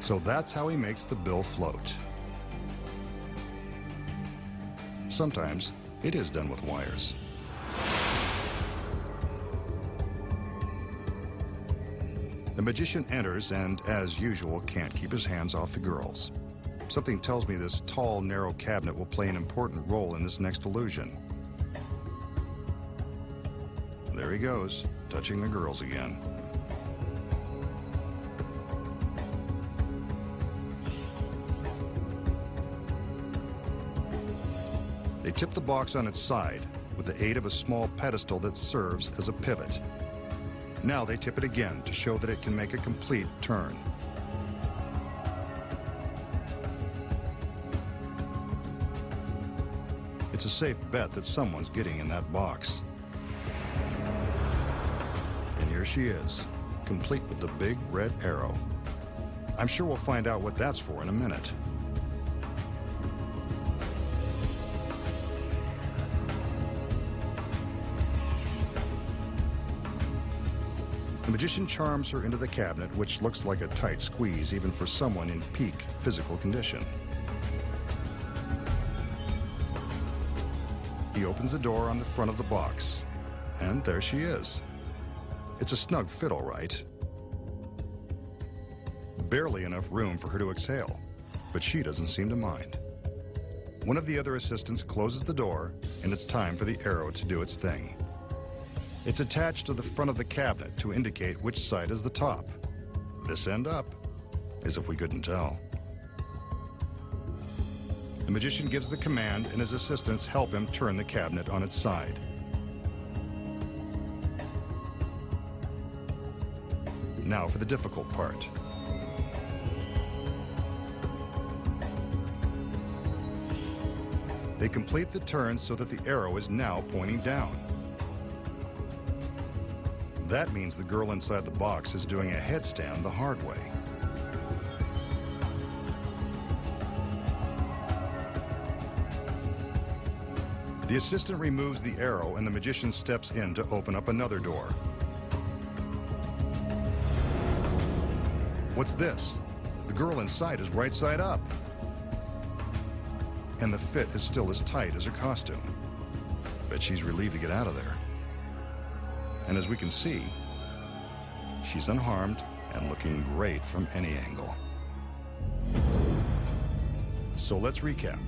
So that's how he makes the bill float. Sometimes it is done with wires. The magician enters and, as usual, can't keep his hands off the girls. Something tells me this tall, narrow cabinet will play an important role in this next illusion. There he goes, touching the girls again. They tip the box on its side with the aid of a small pedestal that serves as a pivot. Now they tip it again to show that it can make a complete turn. It's a safe bet that someone's getting in that box. And here she is, complete with the big red arrow. I'm sure we'll find out what that's for in a minute. The magician charms her into the cabinet, which looks like a tight squeeze even for someone in peak physical condition. He opens the door on the front of the box, and there she is. It's a snug fit, all right. Barely enough room for her to exhale, but she doesn't seem to mind. One of the other assistants closes the door, and it's time for the arrow to do its thing. It's attached to the front of the cabinet to indicate which side is the top. This end up, as if we couldn't tell. The magician gives the command, and his assistants help him turn the cabinet on its side. Now for the difficult part. They complete the turn so that the arrow is now pointing down. That means the girl inside the box is doing a headstand the hard way. The assistant removes the arrow, and the magician steps in to open up another door. What's this? The girl inside is right side up. And the fit is still as tight as her costume. Bet she's relieved to get out of there. And as we can see, she's unharmed and looking great from any angle. So let's recap.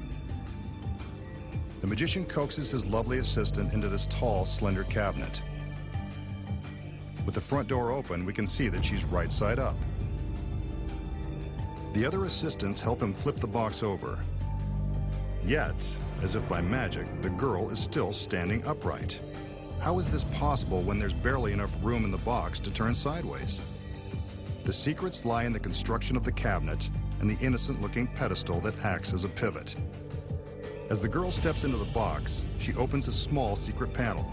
The magician coaxes his lovely assistant into this tall, slender cabinet. With the front door open, we can see that she's right side up. The other assistants help him flip the box over. Yet, as if by magic, the girl is still standing upright. How is this possible when there's barely enough room in the box to turn sideways? The secrets lie in the construction of the cabinet and the innocent-looking pedestal that acts as a pivot. As the girl steps into the box, she opens a small secret panel.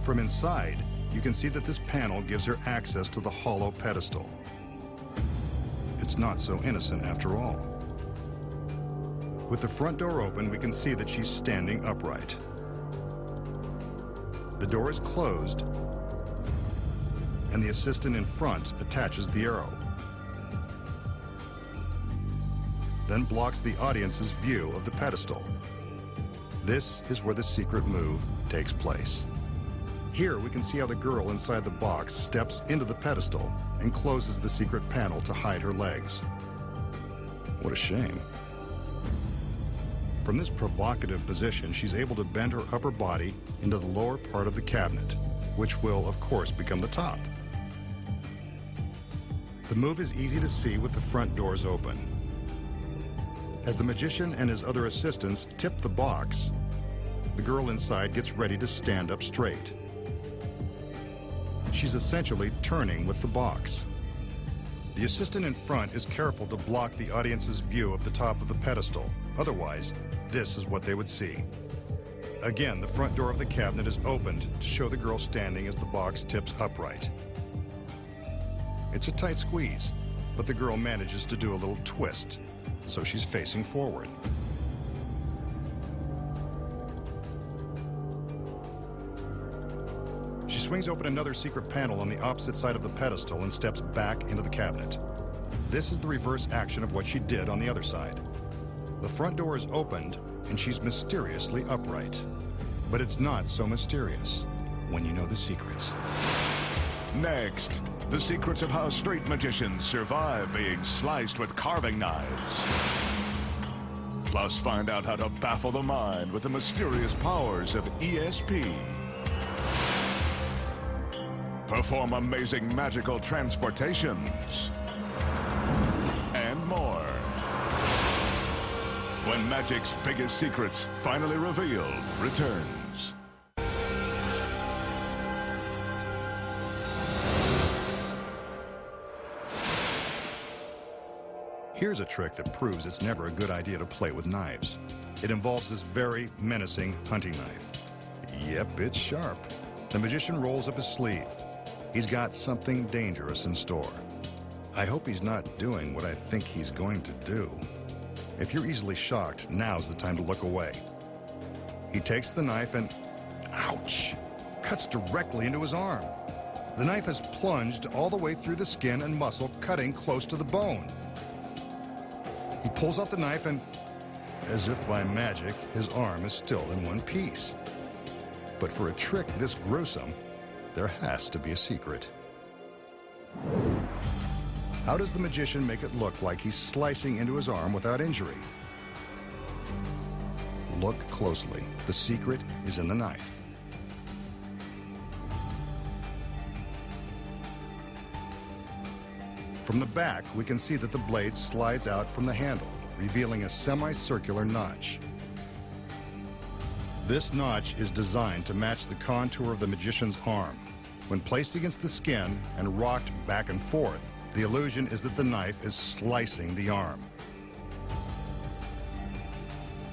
From inside, you can see that this panel gives her access to the hollow pedestal. It's not so innocent after all. With the front door open, we can see that she's standing upright. The door is closed, and the assistant in front attaches the arrow, then blocks the audience's view of the pedestal. This is where the secret move takes place. Here we can see how the girl inside the box steps into the pedestal and closes the secret panel to hide her legs. What a shame. From this provocative position, she's able to bend her upper body into the lower part of the cabinet, which will, of course, become the top. The move is easy to see with the front doors open. As the magician and his other assistants tip the box, the girl inside gets ready to stand up straight. She's essentially turning with the box. The assistant in front is careful to block the audience's view of the top of the pedestal. Otherwise, this is what they would see. Again, the front door of the cabinet is opened to show the girl standing as the box tips upright. It's a tight squeeze, but the girl manages to do a little twist, so she's facing forward. She's swings open another secret panel on the opposite side of the pedestal and steps back into the cabinet. This is the reverse action of what she did on the other side. The front door is opened, and she's mysteriously upright. But it's not so mysterious when you know the secrets. Next, the secrets of how straight magicians survive being sliced with carving knives. Plus, find out how to baffle the mind with the mysterious powers of ESP. Perform amazing magical transportations. And more. When magic's biggest secrets, finally revealed, returns. Here's a trick that proves it's never a good idea to play with knives. It involves this very menacing hunting knife. Yep, it's sharp. The magician rolls up his sleeve. He's got something dangerous in store. I hope he's not doing what I think he's going to do. If you're easily shocked, now's the time to look away. He takes the knife and, ouch, cuts directly into his arm. The knife has plunged all the way through the skin and muscle, cutting close to the bone. He pulls out the knife and, as if by magic, his arm is still in one piece. But for a trick this gruesome, there has to be a secret. How does the magician make it look like he's slicing into his arm without injury? Look closely. The secret is in the knife. From the back, we can see that the blade slides out from the handle, revealing a semicircular notch. This notch is designed to match the contour of the magician's arm. When placed against the skin and rocked back and forth, the illusion is that the knife is slicing the arm.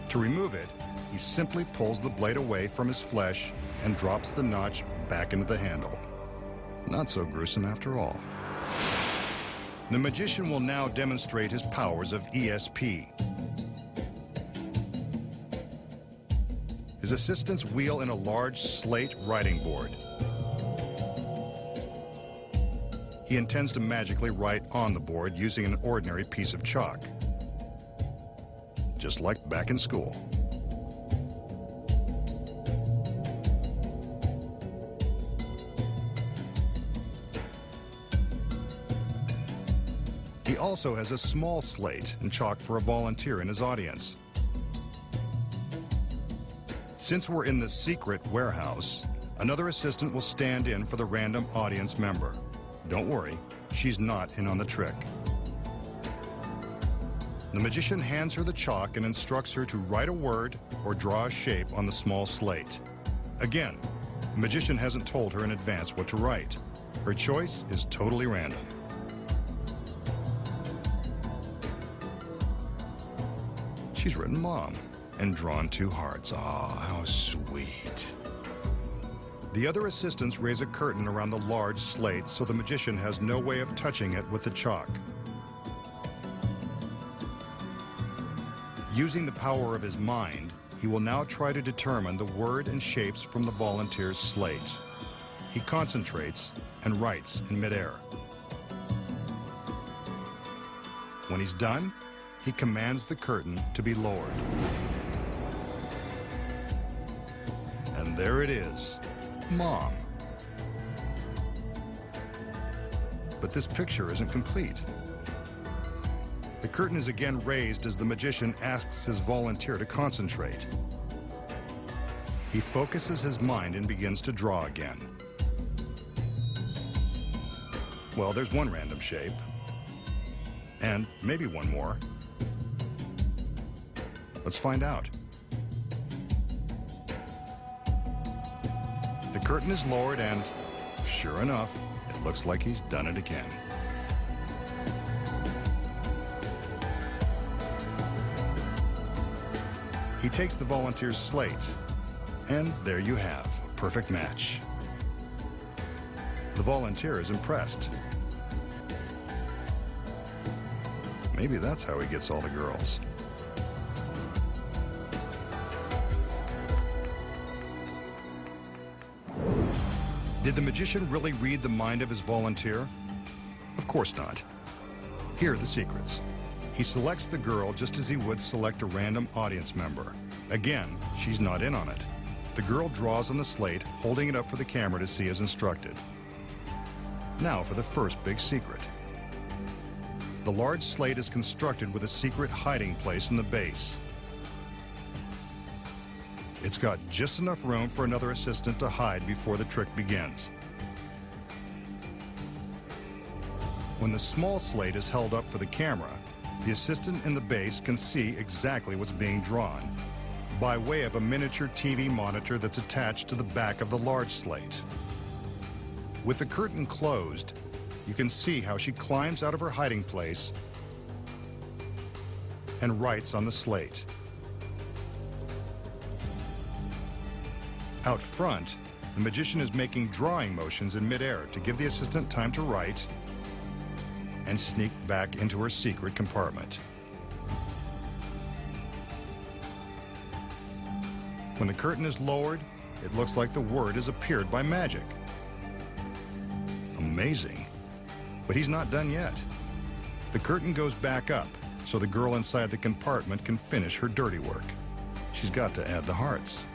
To remove it, he simply pulls the blade away from his flesh and drops the notch back into the handle. Not so gruesome after all. The magician will now demonstrate his powers of ESP. His assistants wheel in a large slate writing board. He intends to magically write on the board using an ordinary piece of chalk, just like back in school. He also has a small slate and chalk for a volunteer in his audience. Since we're in the secret warehouse, another assistant will stand in for the random audience member. Don't worry, she's not in on the trick. The magician hands her the chalk and instructs her to write a word or draw a shape on the small slate. Again, the magician hasn't told her in advance what to write. Her choice is totally random. She's written Mom and drawn 2 hearts. Aw, how sweet. The other assistants raise a curtain around the large slate so the magician has no way of touching it with the chalk. Using the power of his mind, he will now try to determine the word and shapes from the volunteer's slate. He concentrates and writes in midair. When he's done, he commands the curtain to be lowered. And there it is. Mom. But this picture isn't complete. The curtain is again raised as the magician asks his volunteer to concentrate. He focuses his mind and begins to draw again. Well, there's one random shape. And maybe one more. Let's find out. The curtain is lowered and, sure enough, it looks like he's done it again. He takes the volunteer's slate, and there you have a perfect match. The volunteer is impressed. Maybe that's how he gets all the girls. Did the magician really read the mind of his volunteer? Of course not. Here are the secrets. He selects the girl just as he would select a random audience member. Again, she's not in on it. The girl draws on the slate, holding it up for the camera to see as instructed. Now for the first big secret. The large slate is constructed with a secret hiding place in the base. It's got just enough room for another assistant to hide before the trick begins. When the small slate is held up for the camera, the assistant in the base can see exactly what's being drawn by way of a miniature TV monitor that's attached to the back of the large slate. With the curtain closed, you can see how she climbs out of her hiding place and writes on the slate. Out front, the magician is making drawing motions in midair to give the assistant time to write and sneak back into her secret compartment. When the curtain is lowered, it looks like the word has appeared by magic. Amazing. But he's not done yet. The curtain goes back up so the girl inside the compartment can finish her dirty work. She's got to add the hearts.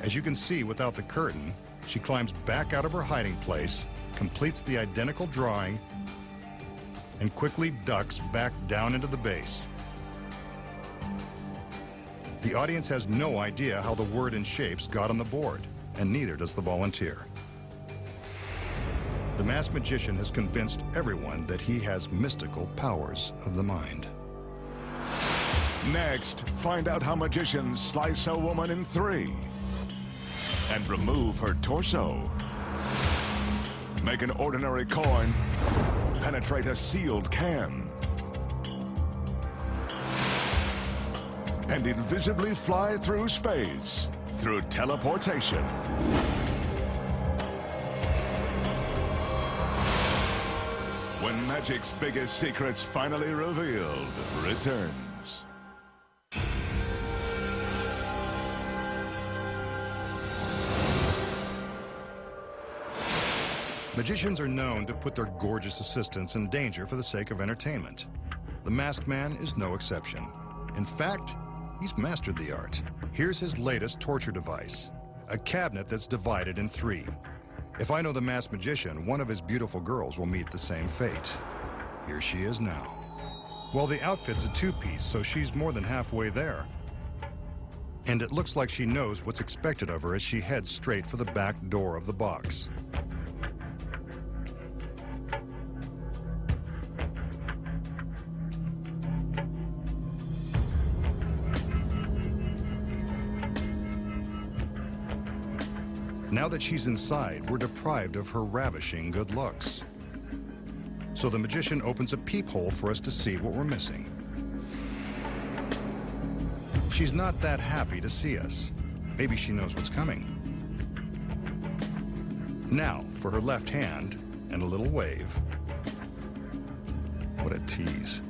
As you can see, without the curtain, she climbs back out of her hiding place, completes the identical drawing, and quickly ducks back down into the base. The audience has no idea how the word and shapes got on the board, and neither does the volunteer. The masked magician has convinced everyone that he has mystical powers of the mind. Next, find out how magicians slice a woman in three and remove her torso. Make an ordinary coin penetrate a sealed can. And invisibly fly through space through teleportation. When magic's biggest secrets finally revealed returns. Magicians are known to put their gorgeous assistants in danger for the sake of entertainment. The masked man is no exception. In fact, he's mastered the art. Here's his latest torture device, a cabinet that's divided in three. If I know the masked magician, one of his beautiful girls will meet the same fate. Here she is now. Well, the outfit's a two-piece, so she's more than halfway there. And it looks like she knows what's expected of her as she heads straight for the back door of the box. Now that she's inside, we're deprived of her ravishing good looks. So the magician opens a peephole for us to see what we're missing. She's not that happy to see us. Maybe she knows what's coming. Now, for her left hand and a little wave. What a tease.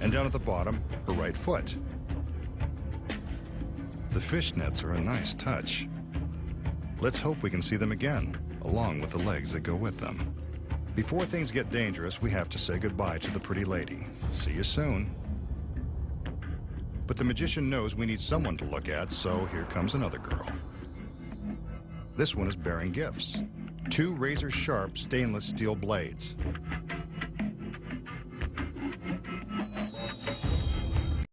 And down at the bottom, her right foot. The fishnets are a nice touch. Let's hope we can see them again, along with the legs that go with them. Before things get dangerous, we have to say goodbye to the pretty lady. See you soon. But the magician knows we need someone to look at, so here comes another girl. This one is bearing gifts. 2 razor-sharp stainless steel blades.